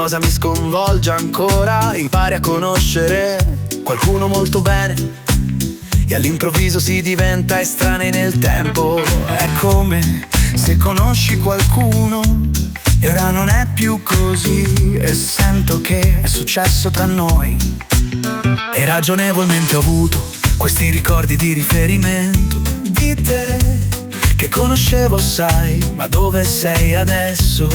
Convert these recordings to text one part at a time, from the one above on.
cosa mi sconvolge ancora. Impari a conoscere qualcuno molto bene e all'improvviso si diventa estranei nel tempo. È come se conosci qualcuno e ora non è più così, e sento che è successo tra noi. E ragionevolmente ho avuto questi ricordi di riferimento di te che conoscevo, sai, ma dove sei adesso?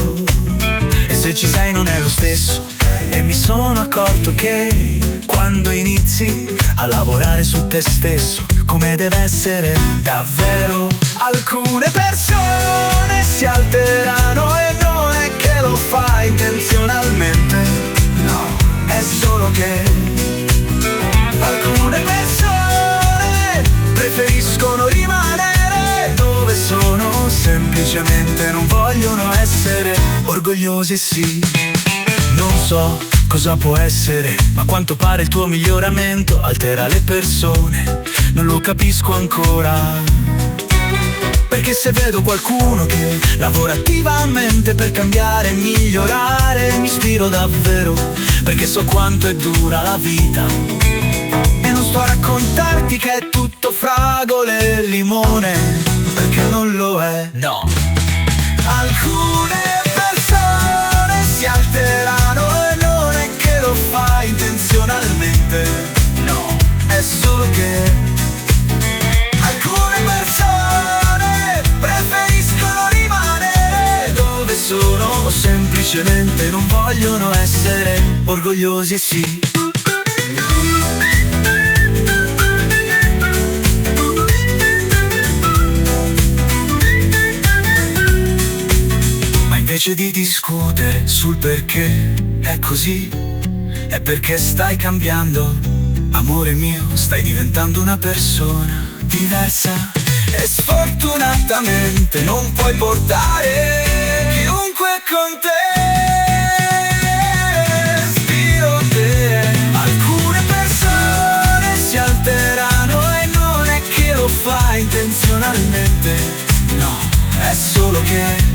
E se ci sei non è lo stesso. E mi sono accorto che quando inizi a lavorare su te stesso, come deve essere davvero, alcune persone si alterano e non è che lo fai intenzionalmente, no, è solo che alcune persone preferiscono rimanere dove sono, semplicemente non vogliono essere orgogliosi, sì. Non so cosa può essere, ma a quanto pare il tuo miglioramento altera le persone. Non lo capisco ancora, perché se vedo qualcuno che lavora attivamente per cambiare e migliorare, mi ispiro davvero, perché so quanto è dura la vita. E non sto a raccontarti che è tutto fragole e limone, perché non lo è, no. Alcune persone si alterano e non è che lo fai intenzionalmente, no, è solo che alcune persone preferiscono rimanere dove sono, o semplicemente non vogliono essere orgogliosi, sì. Invece di discutere sul perché è così, è perché stai cambiando, amore mio, stai diventando una persona diversa. E sfortunatamente non puoi portare chiunque con te. Spiro te. Alcune persone si alterano e non è che lo fai intenzionalmente, no, è solo che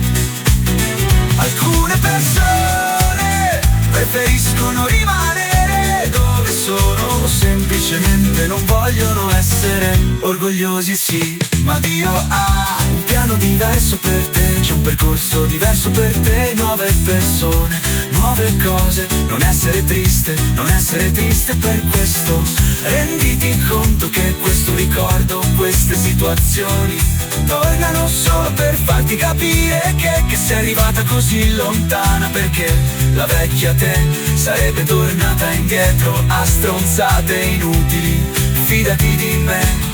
alcune persone preferiscono rimanere dove sono, o semplicemente non vogliono essere orgogliosi, sì. Ma Dio ha un piano diverso per te, c'è un percorso diverso per te, nuove persone, nuove cose. Non essere triste per questo. Renditi conto che questo ricordo, queste situazioni tornano solo per farti capire che sei arrivata così lontana, perché la vecchia te sarebbe tornata indietro a stronzate inutili. Fidati di me.